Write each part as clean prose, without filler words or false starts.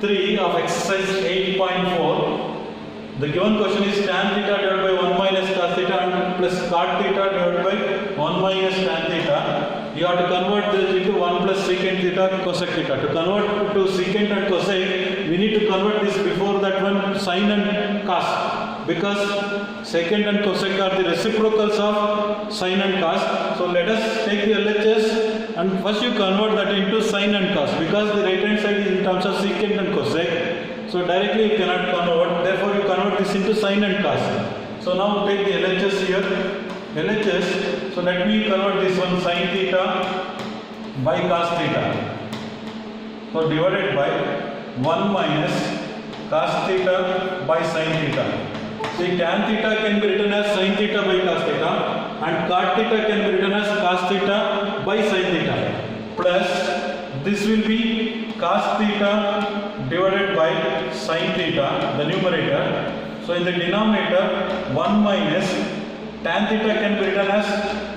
3 of exercise 8.4. The given question is tan theta divided by 1 minus cos theta plus cot theta divided by 1 minus tan theta. You have to convert this into 1 plus secant theta cosec theta. To convert to secant and cosec, we need to convert this before that one sin and cos, because secant and cosec are the reciprocals of sin and cos. So let us take the LHS and first you convert that into sin and cos, because the right hand side is in terms of secant and cosec. So directly you cannot convert, therefore you convert this into sin and cos. So now take the LHS here, LHS, so let me convert this one sin theta by cos theta. So divided by 1 minus cos theta by sin theta. See, tan theta can be written as sin theta by cos theta and cot theta can be written as cos theta by sin theta, plus this will be cos theta divided by sin theta, the numerator. So in the denominator 1 minus tan theta can be written as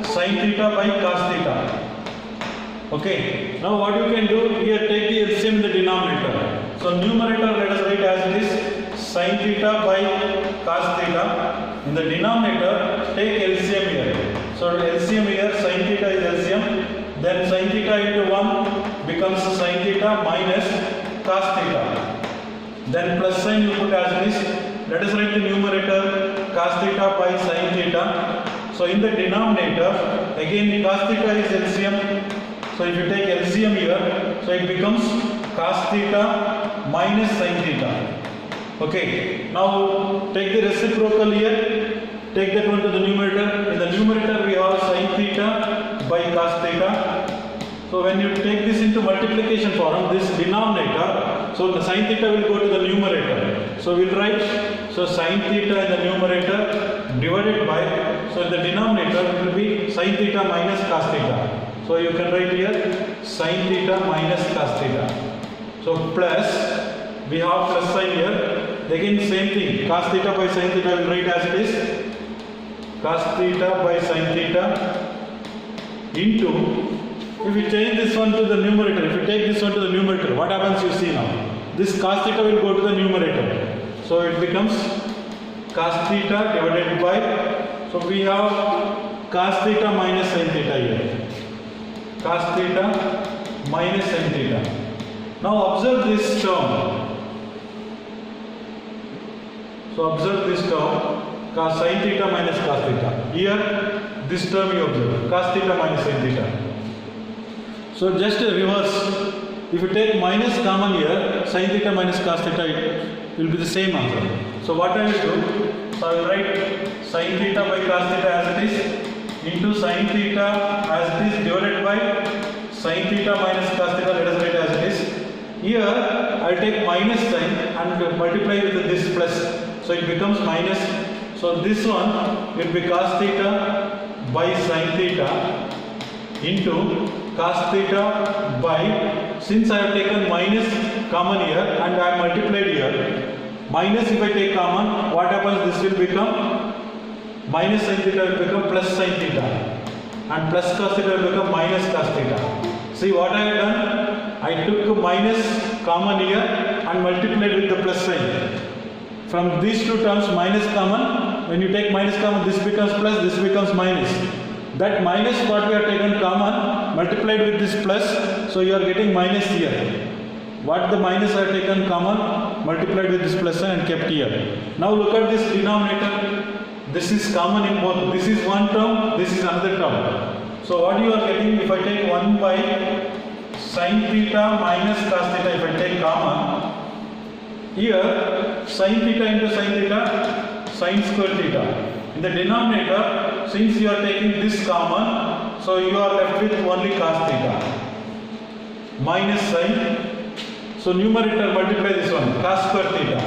sin theta by cos theta. Okay, now what you can do here, take the LCM in the denominator. So numerator let us write as it is sin theta by cos theta. In the denominator take LCM here. So LCM here, sin theta is LCM, then sin theta into 1 becomes sin theta minus cos theta. Then plus sign you put as it is. Let us write the numerator cos theta by sin theta. So in the denominator again cos theta is LCM. So if you take LCM here, so it becomes cos theta minus sin theta. Okay, now take the reciprocal here, take that one to the numerator. In the numerator we have sin theta by cos theta. So when you take this into multiplication form, this denominator, so the sin theta will go to the numerator. So we'll write, so sin theta in the numerator divided by, so in the denominator it will be sin theta minus cos theta. So you can write here sin theta minus cos theta. So plus, we have plus sign here. Again same thing, cos theta by sin theta will write as it is. Cos theta by sin theta into, if you change this one to the numerator, if you take this one to the numerator, what happens you see now? This cos theta will go to the numerator. So it becomes cos theta divided by, so we have cos theta minus sin theta here. Cos theta minus sin theta. Now observe this term. So observe this term, cos sin theta minus cos theta. Here this term you observe, cos theta minus sin theta. So just reverse, if you take minus common here, sin theta minus cos theta, it will be the same answer. So what I will do, so I will write sin theta by cos theta as it is into sin theta as it is divided by sin theta minus cos theta, let us write as it is. Here I will take minus sign and multiply with this plus, so it becomes minus. So this one will be cos theta by sin theta into cos theta by, since I have taken minus common here and I have multiplied here, minus if I take common, what happens, this will become minus sin theta will become plus sin theta and plus cos theta will become minus cos theta. See what I have done, I took minus common here and multiplied with the plus sign. From these two terms minus common, when you take minus common, this becomes plus, this becomes minus. That minus what we have taken common multiplied with this plus, so you are getting minus here. What the minus I have taken common multiplied with this plus and kept here. Now look at this denominator. This is common in both. This is one term, this is another term. So what you are getting, if I take 1 by sin theta minus cos theta, if I take common, here sin theta into sin theta, sin square theta. In the denominator, since you are taking this common, so you are left with only cos theta minus sin. So numerator multiply this one, cos square theta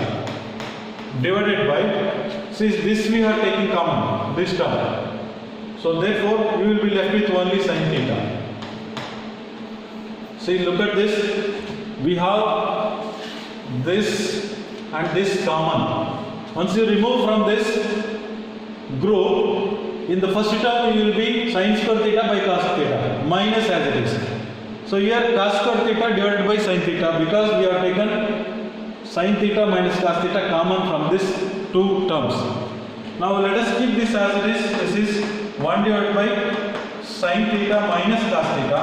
divided by, since this we are taking common, this term. So therefore you will be left with only sin theta. See, look at this. We have this and this common. Once you remove from this group, in the first term you will be sin square theta by cos theta minus as it is. So here cos square theta divided by sin theta, because we have taken sin theta minus cos theta common from these two terms. Now let us keep this as it is. This is 1 divided by sin theta minus cos theta.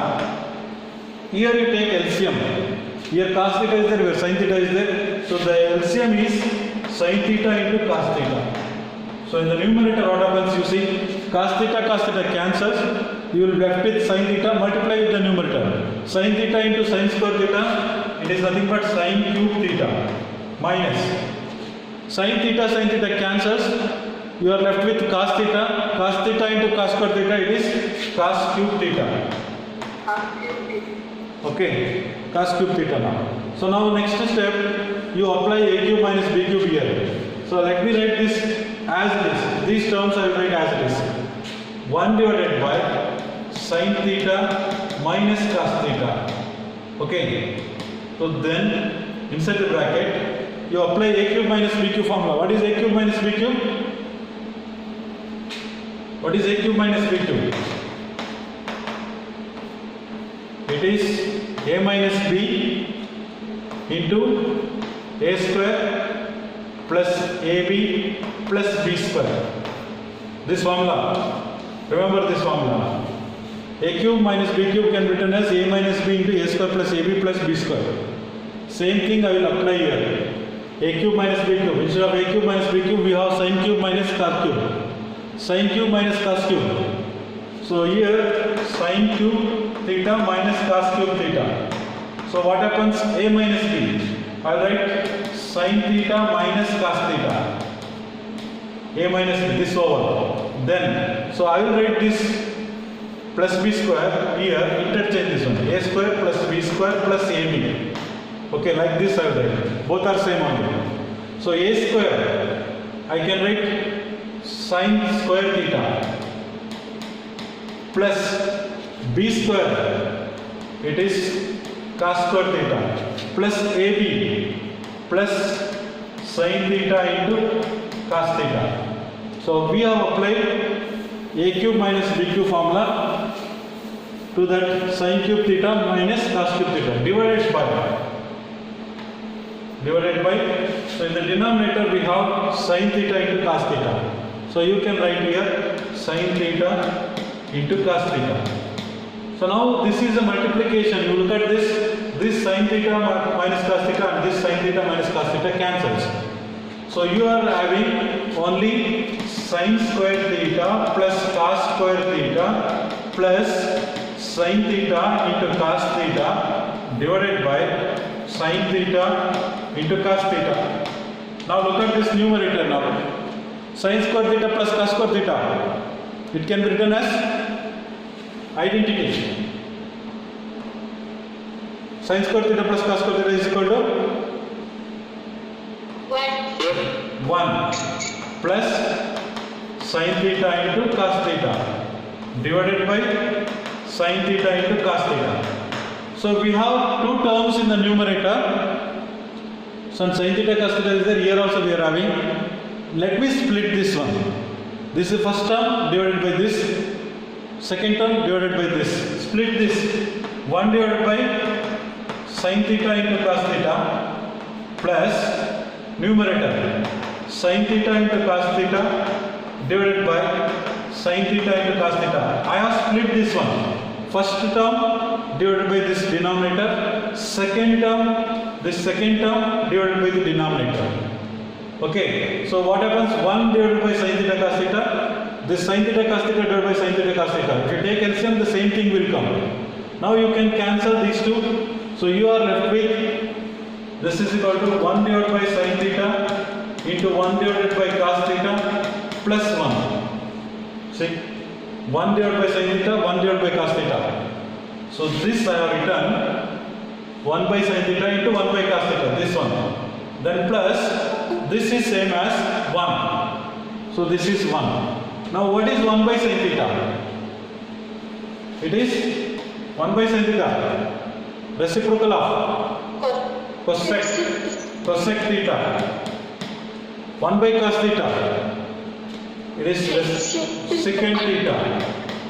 Here you take LCM. Here cos theta is there, here sin theta is there. So the LCM is sin theta into cos theta. So in the numerator what happens, you see cos theta cancels. You will be left with sin theta, multiply with the numerator. Sin theta into sin square theta, it is nothing but sin cube theta minus sin theta cancels. You are left with cos theta into cos square theta, it is cos cube theta. Okay, cos cube theta now. So now next step, you apply a cube minus b cube here. So let me write this as it is. These terms I will write as it is. 1 divided by sin theta minus cos theta. Okay. So then inside the bracket you apply a cube minus b cube formula. What is a cube minus b cube? What is a cube minus b cube? It is a minus b into a square plus ab plus b square. This formula, remember this formula. A cube minus b cube can be written as a minus b into a square plus ab plus b square. Same thing I will apply here. A cube minus b cube. Instead of a cube minus b cube, we have sin cube minus cos cube. Sin cube minus cos cube. So here sin cube theta minus cos cube theta. So what happens? A minus b. I will write sin theta minus cos theta. A minus b, this over. Then, so I will write this plus b square here, interchange this one. A square plus b square plus ab. Okay, like this I will write. Both are same only. So a square, I can write sin square theta plus b square, it is cos square theta, plus ab plus sin theta into cos theta. So we have applied a cube minus b cube formula to that sin cube theta minus cos cube theta divided by. So in the denominator we have sin theta into cos theta. So you can write here sin theta into cos theta. So now this is a multiplication. You look at this sin theta minus cos theta and this sin theta minus cos theta cancels. So you are having only sin square theta plus cos square theta plus sin theta into cos theta divided by sin theta into cos theta. Now look at this numerator now. Sin square theta plus cos square theta. It can be written as identity. Sin square theta plus cos square theta is equal to 1 plus sin theta into cos theta divided by sin theta into cos theta. So we have two terms in the numerator. So sin theta cos theta is there. Here also we are having. Let me split this one. This is first term divided by this. Second term divided by this. Split this. 1 divided by sin theta into cos theta plus numerator sin theta into cos theta divided by sin theta into cos theta. I have split this one. First term divided by this denominator. Second term, this second term divided by the denominator. Okay. So what happens? 1 divided by sin theta cos theta. This sin theta cos theta divided by sin theta cos theta. If you take LCM, the same thing will come. Now you can cancel these two. So you are left with this is equal to 1 divided by sin theta into 1 divided by cos theta plus 1. See, 1 divided by sin theta, 1 divided by cos theta. So this I have written 1 by sin theta into 1 by cos theta, this one. Then plus, this is same as 1. So this is 1. Now what is 1 by sin theta? It is 1 by sin theta. Reciprocal of cosec theta. 1 by cos theta. It is secant theta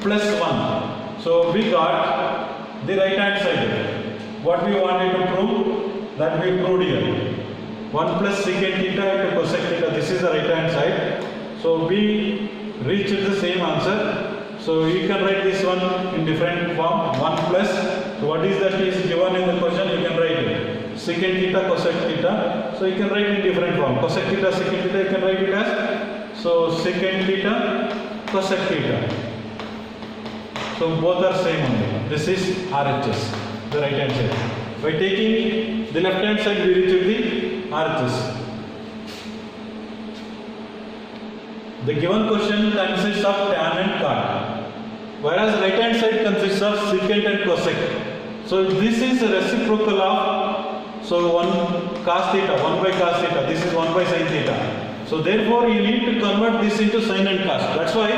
plus 1. So we got the right hand side. What we wanted to prove, that we proved here. 1 plus secant theta into cosec theta. This is the right hand side. So we reached the same answer. So you can write this one in different form. 1 plus, so what is that is given in the question, you can write it. Secant theta, cosec theta. So you can write in different form. Cosec theta, secant theta, you can write it as, so secant theta, cosec theta. So both are same only. This is RHS, the right hand side. By taking the left hand side, we reach the RHS. The given question consists of tan and cot, whereas right hand side consists of secant and cosec. So this is a reciprocal of, so 1 cos theta, 1 by cos theta, this is 1 by sin theta. So therefore you need to convert this into sin and cos. That's why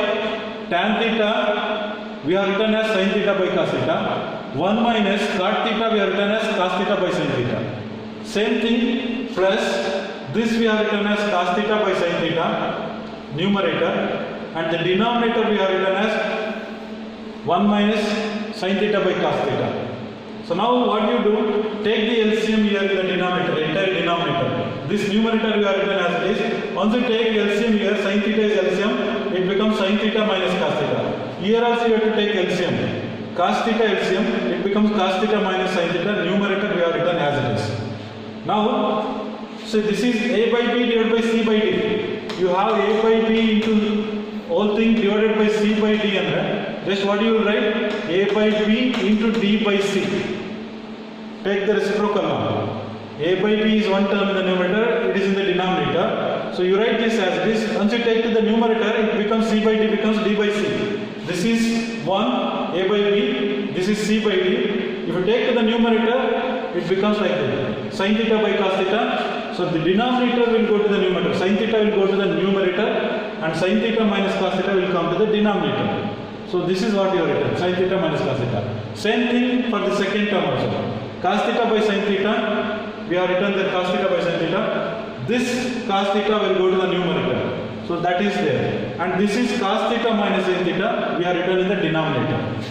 tan theta we are written as sin theta by cos theta. 1 minus cot theta we are written as cos theta by sin theta. Same thing plus this we are written as cos theta by sin theta, numerator, and the denominator we are written as 1 minus sin theta by cos theta. So now what you do, take the LCM here in the denominator, entire denominator. This numerator we are written as it is. Once you take LCM here, sin theta is LCM, it becomes sin theta minus cos theta. Here also you have to take LCM. Cos theta LCM, it becomes cos theta minus sin theta. Numerator we are written as it is. Now, so this is A by B divided by C by D. You have A by B into whole thing divided by C by D, and just what you will write? A by B into D by C. Take the reciprocal now. A by B is one term in the numerator, it is in the denominator. So you write this as this. Once you take to the numerator, it becomes C by D, becomes D by C. This is 1 A by B, this is C by D. If you take to the numerator, it becomes like this. Sin theta by cos theta. So the denominator will go to the numerator. Sin theta will go to the numerator, and sin theta minus cos theta will come to the denominator. So this is what you have written, sin theta minus cos theta. Same thing for the second term also. Cos theta by sin theta, we have written the cos theta by sin theta. This cos theta will go to the numerator. So that is there. And this is cos theta minus sin theta, we have written in the denominator.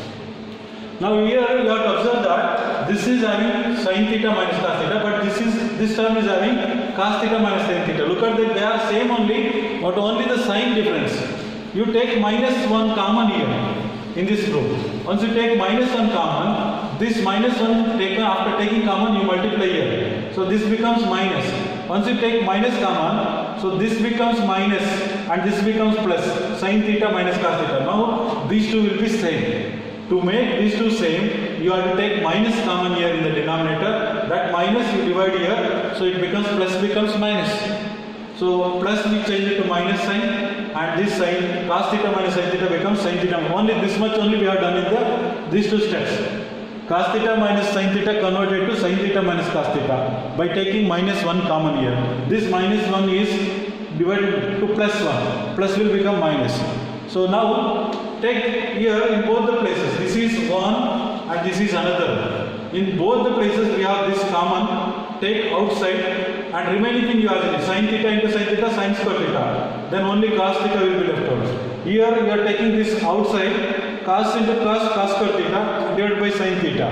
Now here you have to observe that this is having sin theta minus cos theta, but this term is having cos theta minus sin theta. Look at that, they are same only, but only the sign difference. You take minus 1 common here in this group. Once you take minus 1 common, this minus 1 taken after taking common, you multiply here. So this becomes minus. Once you take minus common, so this becomes minus and this becomes plus. Sin theta minus cos theta. Now these two will be same. To make these two same, you have to take minus common here in the denominator. That minus you divide here, so it becomes plus becomes minus. So plus we change it to minus sign, and this sign cos theta minus sin theta becomes sin theta. Only this much only we have done in these two steps. Cos theta minus sin theta converted to sin theta minus cos theta by taking minus 1 common here. This minus 1 is divided to plus 1. Plus will become minus. So now take here in both the places. This is 1 and this is another. In both the places we have this common. Take outside and remaining thing you have sin theta into sin theta, sin square theta. Then only cos theta will be left out. Here you are taking this outside, cos into cos, cos square theta divided by sin theta.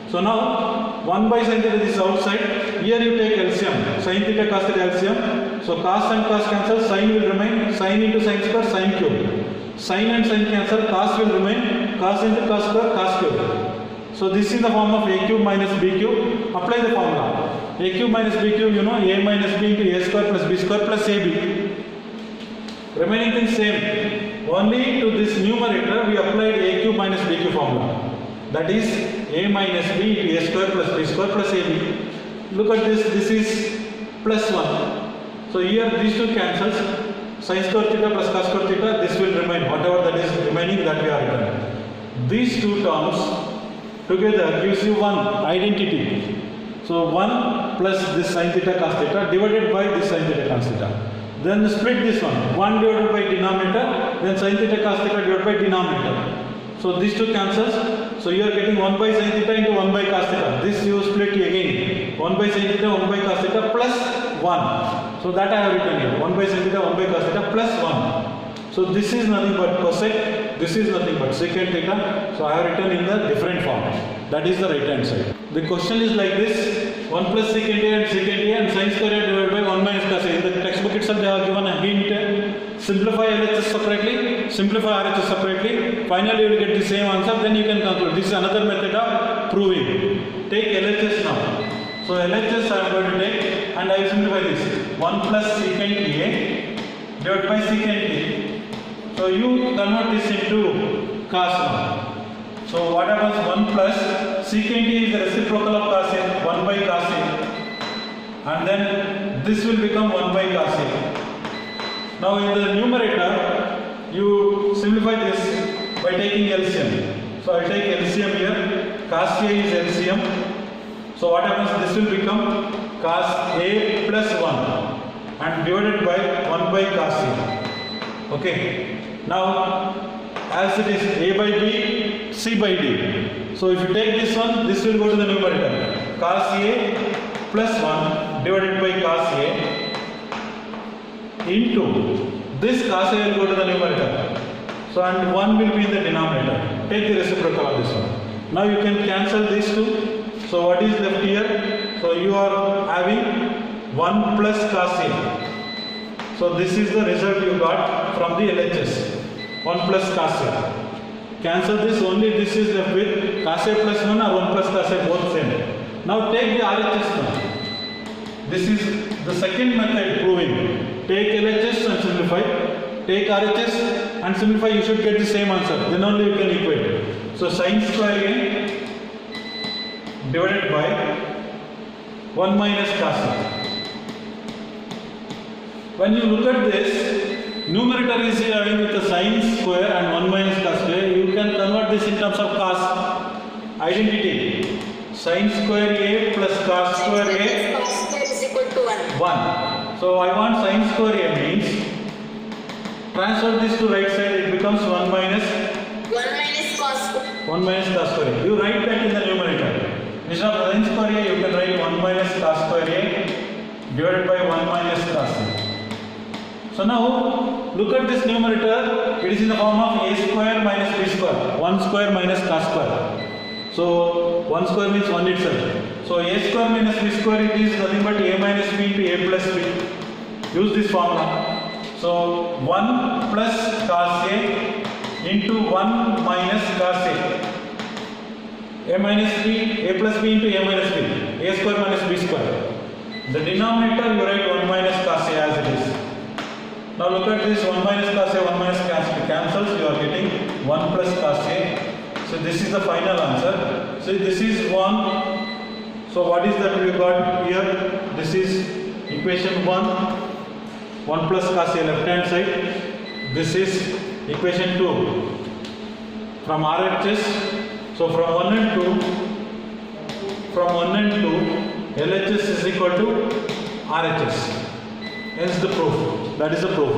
So now 1 by sin theta is outside. Here you take LCM, sin theta cos theta LCM. So cos and cos cancel, sin will remain, sin into sin square, sin cube. Sin and sin cancel, cos will remain, cos into cos square, cos cube. So this is the form of a cube minus b cube. Apply the formula. A cube minus b cube, you know, a minus b into a square plus b square plus ab. Remaining things same. Only to this numerator we applied a cube minus b cube formula. That is a minus b into a square plus b square plus ab. Look at this. This is plus 1. So here these two cancels. Sin square theta plus cos square theta. This will remain. Whatever that is remaining, that we are written. These two terms together gives you one identity. So 1 plus this sin theta cos theta divided by this sin theta cos theta. Then split this one. 1 divided by denominator, then sin theta cos theta divided by denominator. So these two cancels. So you are getting 1 by sin theta into 1 by cos theta. This you split again. 1 by sin theta, 1 by cos theta plus 1. So that I have written here. 1 by sin theta, 1 by cos theta plus 1. So this is nothing but cosec, this is nothing but secant theta. So I have written in the different form. That is the right hand side. The question is like this: 1 plus secant A and secant A and sin square A divided itself they have given a hint. Simplify LHS separately, simplify RHS separately. Finally, you will get the same answer. Then you can conclude. This is another method of proving. Take LHS now. So LHS I am going to take, and I will simplify this. 1 plus secant A divided by secant A. So you convert this into cos 1. So what happens? 1 plus secant A is the reciprocal of cos A, 1 by cos A. And then this will become 1 by cos A. Now in the numerator, you simplify this by taking LCM. So I will take LCM here. Cos A is LCM. So what happens? This will become cos A plus 1 and divided by 1 by cos A. Okay. Now as it is A by B, C by D. So if you take this one, this will go to the numerator. Cos A plus 1 divided by cos A into this cos A will go to the numerator. So and 1 will be in the denominator. Take the reciprocal of this one. Now you can cancel these two. So what is left here? So you are having 1 plus cos A. So this is the result you got from the LHS. 1 plus cos A. Cancel this, only this is left with cos A plus 1 or 1 plus cos A, both same. Now take the RHS now. This is the second method proving. Take LHS and simplify. Take RHS and simplify, you should get the same answer. Then only you can equate it. So sin square A divided by 1 minus cos A. When you look at this, numerator is having with the sin square and 1 minus cos A. You can convert this in terms of cos. Identity. Sin square A plus cos square A. 1. So I want sin square A means transfer this to right side, it becomes 1 minus cos square A. You write that in the numerator. Instead of sin square A, you can write 1 minus cos square A divided by 1 minus cos A. So now look at this numerator, it is in the form of A square minus B square. 1 square minus cos square. So 1 square means 1 itself. So A square minus B square, it is nothing but A minus B into A plus B. Use this formula. So 1 plus cos A into 1 minus cos A. A minus B, A plus B into A minus B. A square minus B square. The denominator you write 1 minus cos A as it is. Now look at this, 1 minus cos A, 1 minus cos A cancels, you are getting 1 plus cos A. So this is the final answer. So this is 1. So what is that we got here? This is equation 1. 1 plus cos A left hand side. This is equation 2. From RHS. So from 1 and 2, LHS is equal to RHS. Hence the proof. That is the proof.